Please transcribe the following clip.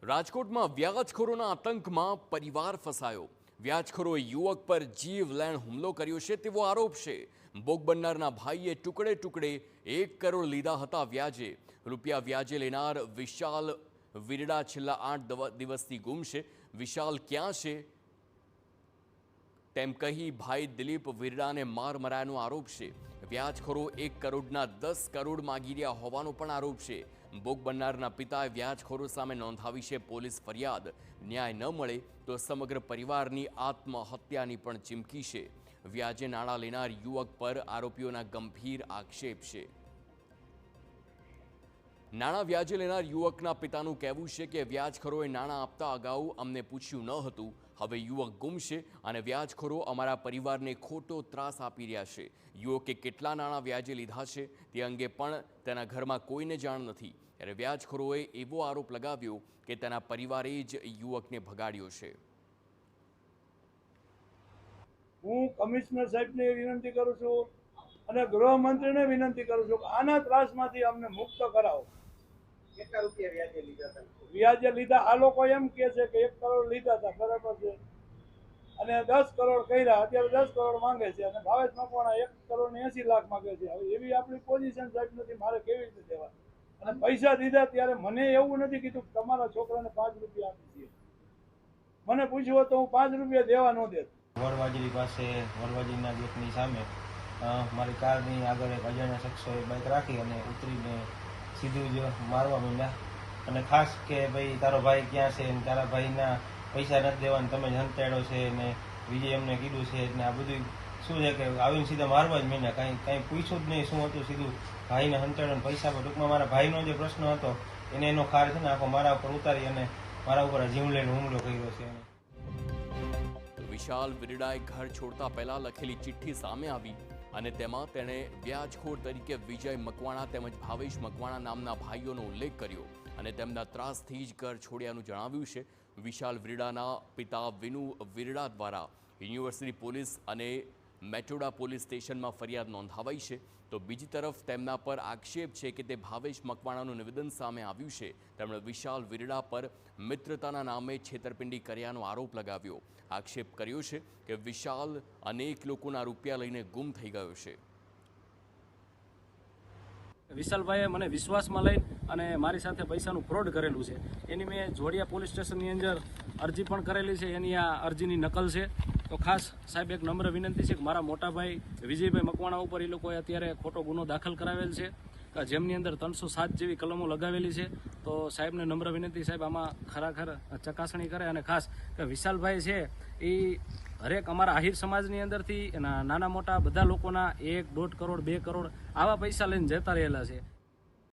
રાજકોટમાં વ્યાજખોરોના આતંકમાં પરિવાર ફસાયો। વ્યાજખોરોએ યુવક પર જીવલેણ હુમલો કર્યો છે તેવો આરોપ છે। ભોગ બનનારના ભાઈએ ટુકડે ટુકડે 1 કરોડ લીધા હતા વ્યાજે। રૂપિયા વ્યાજે લેનાર વિશાલ વિરડા છેલ્લા 8 દિવસથી ગુમ છે। વિશાલ ક્યાં છે તેમ કહી ભાઈ દિલીપ વિરડાને માર મરાયાનો આરોપ છે। વ્યાજખોરો 1 કરોડના 10 કરોડ માગી રહ્યા હોવાનો પણ આરોપ છે। ભોગ બનનારના પિતાએ વ્યાજખોરો સામે નોંધાવી છે પોલીસ ફરિયાદ। ન્યાય ન મળે તો સમગ્ર પરિવારની આત્મહત્યાની પણ ચીમકી છે। વ્યાજે નાણાં લેનાર યુવક પર આરોપીઓના ગંભીર આક્ષેપ છે। નાણાં વ્યાજે લેનાર યુવકના પિતાનું કહેવું છે કે વ્યાજખોરોએ નાણાં આપતા અગાઉ અમને પૂછ્યું ન હતું। હવે યુવક ગુમ છે અને વ્યાજખોરો અમારા પરિવારને ખોટો ત્રાસ આપી રહ્યા છે। યુવકે કેટલા નાણાં વ્યાજે લીધા છે તે અંગે પણ તેના ઘરમાં કોઈને જાણ નથી। ત્યારે વ્યાજખોરોએ એવો આરોપ લગાવ્યો કે તેના પરિવારે જ યુવકને ભગાડ્યો છે। હું કમિશનર સાહેબને વિનંતી કરું છું અને ગૃહમંત્રીને વિનંતી કરું છું કે આના ત્રાસમાંથી અમને મુક્ત કરાવો। કેટલા રૂપિયા વ્યાજે લીધા હતા? વ્યાજે લીધા આ લોકો એમ કહે છે કે 1 કરોડ લીધા હતા, બરાબર છે, અને 10 કરોડ કર્યા, અત્યારે 10 કરોડ માંગે છે અને ભાવેશ મકવાણા 1 કરોડ ને 80 લાખ માંગે છે। હવે એવી આપણી પોઝિશન સાહેબ નથી, મારે કેવી રીતે દેવા? અને પૈસા દીધા ત્યારે મને એવું નથી કીધું કે તમારા છોકરાને 5 રૂપિયા આપી દઈએ। મને પૂછ્યું હોત તો હું 5 રૂપિયા દેવા ન દેત। વડવાજરી પાસે વડવાજરીના ગેટની સામે મારી કારની આગળ એક અજાણ્યા શખ્સોએ બાઇક રાખી અને ઉતરીને સીધું જ મારવા માંડ્યા। અને ખાસ કે ભાઈ તારો ભાઈ ક્યાં છે ને તારા ભાઈના પૈસા નથી દેવાના, તમે જ હંતાડ્યો છે ને બીજે એમને કીધું છે ને આ બધું શું છે કે આવીને સીધા મારવા જ માંડ્યા। કાંઈ પૂછ્યું જ નહીં શું હતું, સીધું ભાઈને હંતાડ્યો પૈસા પર। ટૂંકમાં મારા ભાઈનો જે પ્રશ્ન હતો એને એનો ખાર છે ને આખો મારા ઉપર ઉતારી અને મારા ઉપર જીવલેણ હુમલો કર્યો છે। વિશાલ વિરડાએ ઘર છોડતા પહેલા લખેલી ચિઠ્ઠી સામે આવી અને તેમાં તેણે વ્યાજખોર તરીકે વિજય મકવાણા તેમજ ભાવેશ મકવાણા નામના ભાઈઓનો ઉલ્લેખ કર્યો અને તેમના ત્રાસથી જ ઘર છોડ્યાનું જણાવ્યું છે। વિશાલ વિરડાના પિતા વિનુ વિરડા દ્વારા યુનિવર્સિટી પોલીસ અને મેટોડા પોલીસ સ્ટેશનમાં ફરિયાદ નોંધાવાઈ છે। તો બીજી તરફ તેમના પર આક્ષેપ છે કે તે ભાવેશ મકવાણાનું નિવેદન સામે આવ્યું છે। તેમણે વિશાલ વિરડા પર મિત્રતાના નામે છેતરપિંડી કર્યાનો આરોપ લગાવ્યો। આક્ષેપ કર્યો છે કે વિશાલ અનેક લોકોના રૂપિયા લઈને ગુમ થઈ ગયો છે। વિશાલભાઈએ મને વિશ્વાસમાં લઈ અને મારી સાથે પૈસાનું ફ્રોડ કરેલું છે। એની મેં જોડિયા પોલીસ સ્ટેશનની અંદર અરજી પણ કરેલી છે, એની આ અરજીની નકલ છે। તો ખાસ સાહેબ એક નમ્ર વિનંતી છે કે મારા મોટા ભાઈ વિજયભાઈ મકવાણા ઉપર એ લોકોએ અત્યારે ખોટો ગુનો દાખલ કરાવેલ છે, જેમની અંદર 307 જેવી કલમો લગાવેલી છે। તો સાહેબને નમ્ર વિનંતી, સાહેબ આમાં ખરેખર ચકાસણી કરે અને ખાસ કે વિશાલભાઈ છે એ હરેક અમારા આહિર સમાજની અંદરથી નાના મોટા બધા લોકોના 1, 1.5 કરોડ 2 કરોડ આવા પૈસા લઈને જતા રહેલા છે।